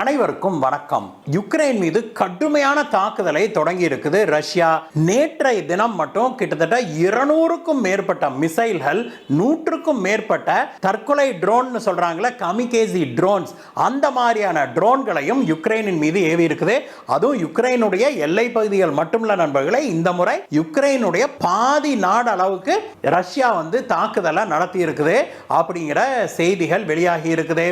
அனைவருக்கும் வணக்கம். யுக்ரைன் மீது கடுமையான தாக்குதலை தொடங்கி இருக்குது ரஷ்யா. நேற்றைய தினம் மட்டும் கிட்டத்தட்ட 200க்கும் மேற்பட்ட மிசைல்கள், 100க்கும் மேற்பட்ட தற்கொலை ட்ரோன் சொல்றாங்களே, கமிகேசி ட்ரோன்ஸ், அந்த மாதிரியான ட்ரோன்களையும் யுக்ரைனின் மீது ஏவி இருக்குது. அதுவும் யுக்ரைனுடைய எல்லை பகுதிகள் மட்டுமல்ல நண்பர்களே, இந்த முறை யுக்ரைனுடைய பாதி நாடு அளவுக்கு ரஷ்யா தாக்குதலை நடத்தி இருக்குது அப்படிங்கிற செய்திகள் வெளியாகி இருக்குது.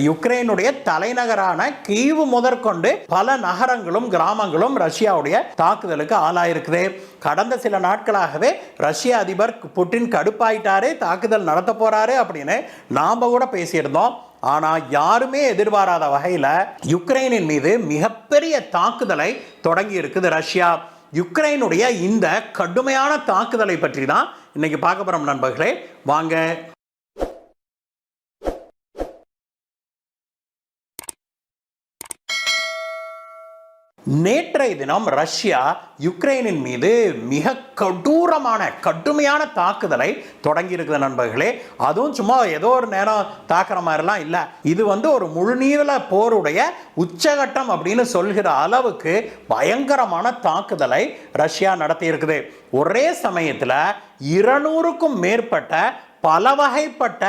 யுக்ரைனுடைய தலைநகரான கீவ் முதற்கொண்டு பல நகரங்களும் கிராமங்களும் ரஷ்யாவுடைய தாக்குதலுக்கு ஆளாயிருக்குது. கடந்த சில நாட்களாகவே ரஷ்ய அதிபர் புட்டின் கடுப்பாயிட்டாரு, தாக்குதல் நடத்த போறாரு அப்படின்னு நாம கூட பேசியிருந்தோம். ஆனா யாருமே எதிர்பாராத வகையில் யுக்ரைனின் மீது மிகப்பெரிய தாக்குதலை தொடங்கி இருக்குது ரஷ்யா. யுக்ரைனுடைய இந்த கடுமையான தாக்குதலை பற்றி தான் இன்னைக்கு பார்க்க போறோம் நண்பர்களே. வாங்க. நேற்றைய தினம் ரஷ்யா யுக்ரைனின் மீது மிக கடுமையான தாக்குதலை தொடங்கி இருக்குது நண்பர்களே. அதுவும் சும்மா ஏதோ ஒரு நேரம் தாக்குற மாதிரிலாம் இல்லை. இது ஒரு முழுநீள போருடைய உச்சகட்டம் அப்படின்னு சொல்கிற அளவுக்கு பயங்கரமான தாக்குதலை ரஷ்யா நடத்தி இருக்குது. ஒரே சமயத்தில் 200க்கும் மேற்பட்ட பல வகைப்பட்ட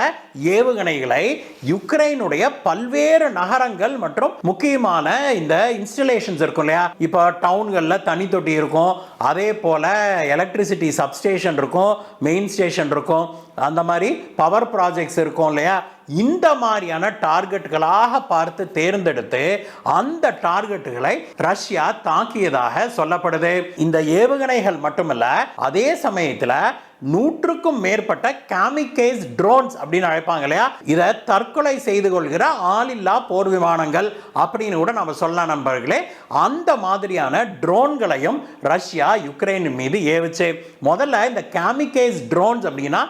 ஏவுகணைகளை யுக்ரைனுடைய பல்வேறு நகரங்கள் மற்றும் முக்கியமான இந்த இன்ஸ்டலேஷன்ஸ் இருக்கும் இல்லையா, இப்போ டவுன்களில் தண்ணி தொட்டி இருக்கும், அதே போல எலக்ட்ரிசிட்டி சப்ஸ்டேஷன் இருக்கும், மெயின் ஸ்டேஷன் இருக்கும், அந்த மாதிரி பவர் ப்ராஜெக்ட்ஸ் இருக்கும் இல்லையா, இந்த மாதிரியான டார்கெட்டுகளாக பார்த்து தேர்ந்தெடுத்து அந்த டார்கெட்டுகளை ரஷ்யா தாக்கியதாக சொல்லப்படுது. இந்த ஏவுகணைகள் மட்டுமல்ல, அதே சமயத்தில் 100க்கும் மேற்பட்ட காமிகேஸ் ட்ரோன்ஸ் அப்படின்னு அழைப்பாங்க இல்லையா, இதை தற்கொலை செய்து கொள்கிற ஆளில்லா போர் விமானங்கள் அப்படின்னு கூட நம்ம சொல்லலாம் நண்பர்களே. அந்த மாதிரியான ட்ரோன்களையும் ரஷ்யா யுக்ரைன் மீது ஏவுச்சு. முதல்ல இந்த காமிகேஸ் ட்ரோன்ஸ் அப்படின்னா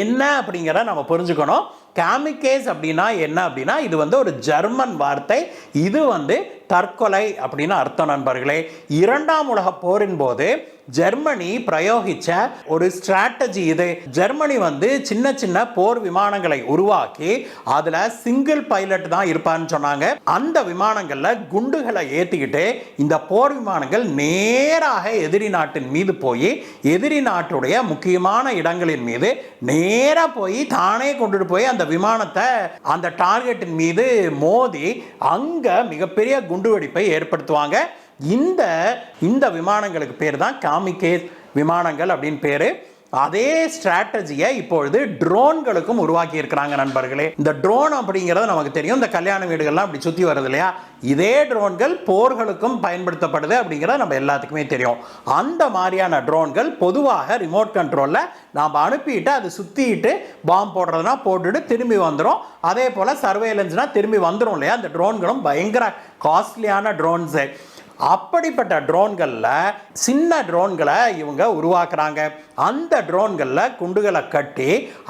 என்ன அப்படிங்கிறத நம்ம புரிஞ்சுக்கணும். காமிகேஸ் அப்படின்னா என்ன அப்படின்னா, இது ஒரு ஜெர்மன் வார்த்தை. இது தற்கொலை அப்படின்னு அர்த்தம் நண்பர்களே. 2ஆம் உலக போரின் போது ஜெர்மனி பிரயோகிச்ச ஒரு ஸ்ட்ராட்டஜி இது. ஜெர்மனி சின்ன சின்ன போர் விமானங்களை உருவாக்கி அதுல சிங்கிள் பைலட் தான் இருப்பான்னு சொன்னாங்க. அந்த விமானங்கள்ல குண்டுகளை ஏத்திக்கிட்டு இந்த போர் விமானங்கள் நேராக எதிரி நாட்டின் மீது போய் எதிரி நாட்டுடைய முக்கியமான இடங்களின் மீது நேரா போய் தானே கொண்டுட்டு போய் அந்த விமானத்தை அந்த டார்கெட்டின் மீது மோதி அங்க மிகப்பெரிய குண்டுவெடிப்பை ஏற்படுத்துவாங்க. இந்த விமானங்களுக்கு பேர் தான் காமிகேஸ் விமானங்கள் அப்படின்னு பேரு. அதே ஸ்ட்ராட்டஜியை இப்பொழுது ட்ரோன்களுக்கும் உருவாக்கி இருக்கிறாங்க நண்பர்களே. இந்த ட்ரோன் அப்படிங்கிறது நமக்கு தெரியும், இந்த கல்யாண வீடுகள்லாம் அப்படி சுற்றி வருது இல்லையா, இதே ட்ரோன்கள் போர்களுக்கும் பயன்படுத்தப்படுது அப்படிங்கிறது நம்ம எல்லாத்துக்குமே தெரியும். அந்த மாதிரியான ட்ரோன்கள் பொதுவாக ரிமோட் கண்ட்ரோலில் நாம் அனுப்பிட்டு அது சுற்றிட்டு பாம்பு போடுறதுனா போட்டுட்டு திரும்பி வந்துடும். அதே போல் சர்வேலன்ஸ்னா திரும்பி வந்துடும் இல்லையா. அந்த ட்ரோன்களும் பயங்கர காஸ்ட்லியான ட்ரோன்ஸு. அப்படிப்பட்ட ட்ரோன்களில் சின்ன ட்ரோன்களை இவங்க உருவாக்குறாங்க. அந்த ட்ரோன்களில் குண்டுகளை கட்டி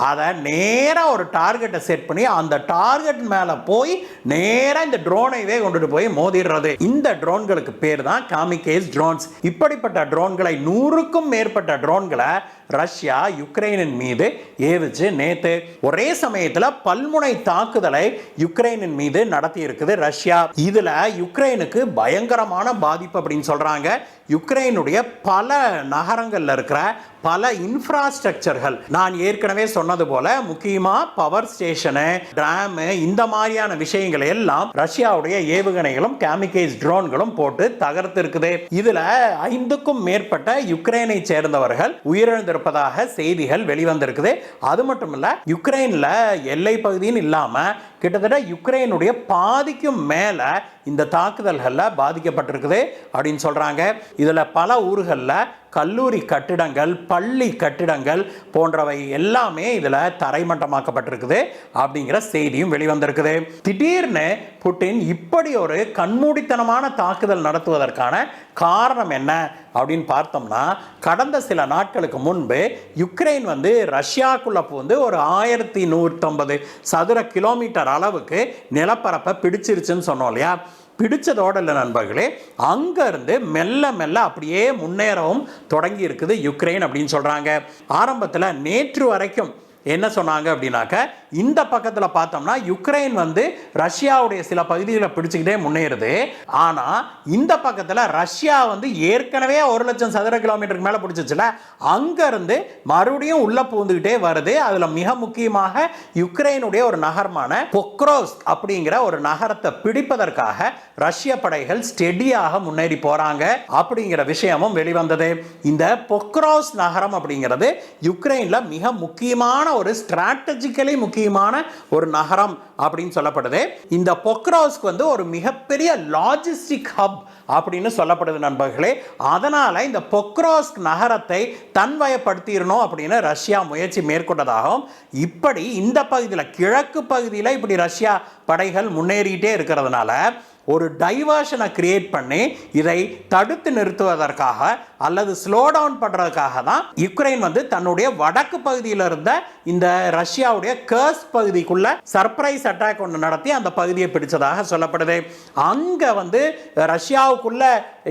அதை நேராக ஒரு டார்கெட்டை செட் பண்ணி அந்த டார்கெட் மேலே போய் நேராக இந்த ட்ரோனைவே கொண்டுட்டு போய் மோதிடுறது. இந்த ட்ரோன்களுக்கு பேர் தான் காமிகேஸ் ட்ரோன்ஸ். இப்படிப்பட்ட ட்ரோன்களை 100க்கும் மேற்பட்ட ட்ரோன்களை ரஷ்யா யுக்ரைனின் மீது ஏவிச்சு நேத்து. ஒரே சமயத்தில் பல்முனை தாக்குதலை யுக்ரைனின் மீது நடத்தி இருக்குது ரஷ்யா. இதுல யுக்ரைனுக்கு பயங்கரமான பாதிப்பு அப்படின்னு சொல்றாங்க. யுக்ரைனுடைய பல நகரங்கள்ல இருக்கிற பல இன்ஃப்ராஸ்ட்ரக்சர்கள், நான் ஏற்கனவே சொன்னது போல முக்கியமா பவர் ஸ்டேஷனு, டிராம், இந்த மாதிரியான விஷயங்களை எல்லாம் ரஷ்யாவுடைய ஏவுகணைகளும் காமிகேஸ் ட்ரோன்களும் போட்டு தகர்த்து இருக்குது. இதுல 5க்கும் மேற்பட்ட யுக்ரைனை சேர்ந்தவர்கள் உயிரிழந்திருப்பதாக செய்திகள் வெளிவந்திருக்குது. அது மட்டும் இல்ல, யுக்ரைன்ல எல்லை பகுதின்னு இல்லாம கிட்டத்தட்ட யுக்ரைனுடைய பாதிக்கும் மேல இந்த தாக்குதல்கள்ல பாதிக்கப்பட்டிருக்குது அப்படின்னு சொல்றாங்க. இதுல பல ஊர்களில் கல்லூரி கட்டிடங்கள், பள்ளி கட்டிடங்கள் போன்றவை எல்லாமே இதுல தரைமட்டமாக்கப்பட்டிருக்குது அப்படிங்கிற செய்தியும் வெளிவந்திருக்குது. திடீர்னு புட்டின் இப்படி ஒரு கண்மூடித்தனமான தாக்குதல் நடத்துவதற்கான காரணம் என்ன அப்படின்னு பார்த்தோம்னா, கடந்த சில நாட்களுக்கு முன்பு யுக்ரைன் ரஷ்யாக்குள்ள வந்து ஒரு 1150 சதுர கிலோமீட்டர் அளவுக்கு நிலப்பரப்பை பிடிச்சிருச்சுன்னு சொன்னோம் இல்லையா. பிடிச்சதோடு இல்லை நண்பர்களே, அங்கேருந்து மெல்ல மெல்ல அப்படியே முன்னேறவும் தொடங்கி இருக்குது யுக்ரைன் அப்படின்னு சொல்கிறாங்க. ஆரம்பத்தில் நேற்று வரைக்கும் என்ன சொன்னாங்க அப்படின்னாக்க, இந்த பக்கத்தில் பார்த்தோம்னா யுக்ரைன் வந்து ரஷ்யாவுடைய சில பகுதிகளை பிடிச்சுக்கிட்டே முன்னேறுது. ஆனா இந்த பக்கத்தில் ரஷ்யா வந்து ஏற்கனவே 1,00,000 சதுர கிலோமீட்டருக்கு மேல பிடிச்சிச்சுல, அங்க இருந்து மறுபடியும் உள்ள பூந்துகிட்டே வருது. அதுல மிக முக்கியமாக யுக்ரைனுடைய ஒரு நகரமான பொக்ரோஸ்க் அப்படிங்கிற ஒரு நகரத்தை பிடிப்பதற்காக ரஷ்ய படைகள் ஸ்டெடியாக முன்னேறி போறாங்க அப்படிங்கிற விஷயமும் வெளிவந்தது. இந்த பொக்ரோஸ் நகரம் அப்படிங்கிறது யுக்ரைன்ல மிக முக்கியமான ஒரு ஸ்ட்ராட்டஜிக்கலி முக்கியமான ஒரு நகரம் அப்படின்னு சொல்லப்படுது. இந்த பொக்ரோஸ்க் வந்து ஒரு மிகப்பெரிய லாஜிஸ்டிக் ஹப் அப்படின்னு சொல்லப்படுது நண்பர்களே. அதனால இந்த பொக்ரோஸ்க் நகரத்தை தன்வயப்படுத்திடணும் அப்படின்னு ரஷ்யா முயற்சி மேற்கொண்டதாகவும், இப்படி இந்த பகுதியில் கிழக்கு பகுதியில் இப்படி ரஷ்யா படைகள் முன்னேறிட்டே இருக்கிறதுனால ஒரு டைவர்ஷனை கிரியேட் பண்ணி இதை தடுத்து நிறுத்துவதற்காக அல்லது ஸ்லோ டவுன் பண்றதுக்காக தான் யுக்ரைன் வந்து தன்னுடைய வடக்கு பகுதியில் இருந்த இந்த ரஷ்யாவுடைய கர்ஸ்க் பகுதிக்குள்ள சர்ப்ரைஸ் அட்டாக் ஒன்று நடத்தி அந்த பகுதியை பிடிச்சதாக சொல்லப்படுது. அங்க வந்து ரஷ்யாவுக்குள்ள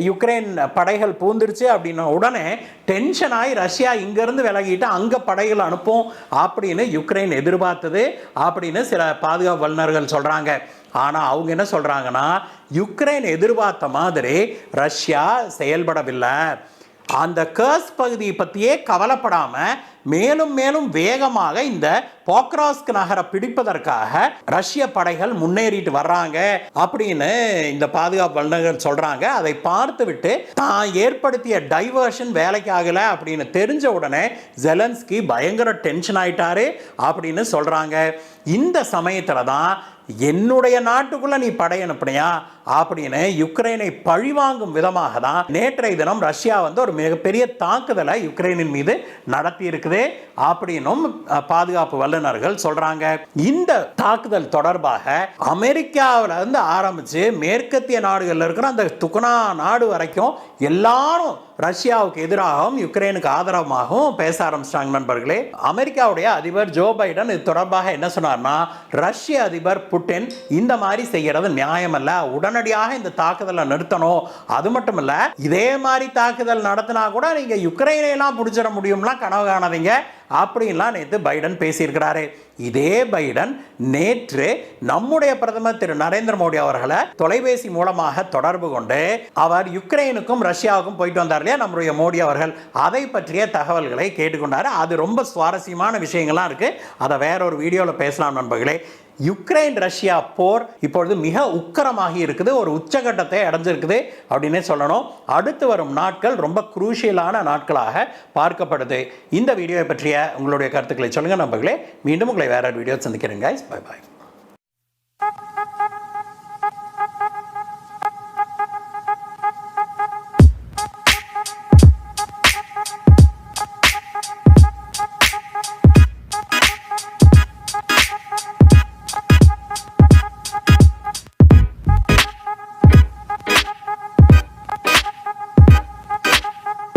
யுக்ரைன் படைகள் பூந்துருச்சு அப்படின்ன உடனே டென்ஷன் ஆகி ரஷ்யா இங்கிருந்து விலகிட்டு அங்க படைகள் அனுப்பும் அப்படின்னு யுக்ரைன் எதிர்பார்த்தது அப்படின்னு சில பாதுகாப்பு வல்லுநர்கள் சொல்றாங்க. ஆனால் அவங்க என்ன சொல்கிறாங்கன்னா, யுக்ரைன் எதிர்பார்த்த மாதிரி ரஷ்யா செயல்படவில்லை. அந்த கர்ஸ்க் பகுதியை பற்றியே கவலைப்படாமல் மேலும் மேலும் வேகமாக இந்த பொக்ரோஸ்க் நகரை பிடிப்பதற்காக ரஷ்ய படைகள் முன்னேறிட்டு வர்றாங்க அப்படின்னு இந்த பாதுகாப்பு வல்லுநர்கள் சொல்றாங்க. அதை பார்த்து விட்டு தான் ஏற்படுத்திய டைவர்ஷன் வேலைக்கு ஆகல அப்படின்னு தெரிஞ்ச உடனே ஜெலன்ஸ்கி பயங்கர டென்ஷன் ஆயிட்டாரு அப்படின்னு சொல்றாங்க. இந்த சமயத்துல தான் என்னுடைய நாட்டுக்குள்ள நீ படை அனுப்பினியா அப்படின்னு யுக்ரைனை பழிவாங்கும் விதமாக தான் நேற்றைய தினம் ரஷ்யா வந்து ஒரு மிகப்பெரிய தாக்குதலை யுக்ரைனின் மீது நடத்தி இருக்குது அப்படின்னும் பாதுகாப்பு வல்லுநர்கள் சொல்றாங்க. இந்த தாக்குதல் தொடர்பாக அமெரிக்காவில இருந்து ஆரம்பிச்சு மேற்கத்திய நாடுகள்ல இருக்கிற அந்த துகுனா நாடு வரைக்கும் எல்லாரும் ரஷ்யாவுக்கு எதிராகவும் யுக்ரைனுக்கு ஆதரவாகவும் பேச ஆரம்பிச்சிட்டாங்க நண்பர்களே. அமெரிக்காவுடைய அதிபர் ஜோ பைடன் இது தொடர்பாக என்ன சொன்னார்னா, ரஷ்ய அதிபர் புட்டின் இந்த மாதிரி செய்யறது நியாயம் அல்ல, உடனடியாக இந்த தாக்குதலை நிறுத்தணும். அது மட்டும் இல்ல, இதே மாதிரி தாக்குதல் நடத்தினா கூட நீங்க யுக்ரைனை எல்லாம் பிடிச்சிட முடியும்லாம் கனவு காணாதீங்க அப்படின்லாம் நேற்று பைடன் பேசியிருக்கிறாரு. இதே பைடன் நேற்று நம்முடைய பிரதமர் திரு நரேந்திர மோடி அவர்களை தொலைபேசி மூலமாக தொடர்பு கொண்டு அவர் யுக்ரைனுக்கும் ரஷ்யாவுக்கும் போயிட்டு வந்தார் இல்லையா நம்முடைய மோடி அவர்கள், அதை பற்றிய தகவல்களை கேட்டுக்கொண்டாரு. அது ரொம்ப சுவாரஸ்யமான விஷயங்கள்லாம் இருக்கு. அதை வேற ஒரு வீடியோவில் பேசலாம் நண்பர்களே. யுக்ரைன் ரஷ்யா போர் இப்பொழுது மிக உக்கரமாகி இருக்குது, ஒரு உச்சகட்டத்தை அடைஞ்சிருக்குது அப்படின்னே சொல்லணும். அடுத்து வரும் நாட்கள் ரொம்ப குரூஷியலான நாட்களாக பார்க்கப்படுது. இந்த வீடியோவை பற்றிய உங்களுடைய கருத்துக்களை சொல்லுங்க நண்பர்களே. மீண்டும் உங்களை வேற வீடியோ சந்திக்கிறேன். Bye bye.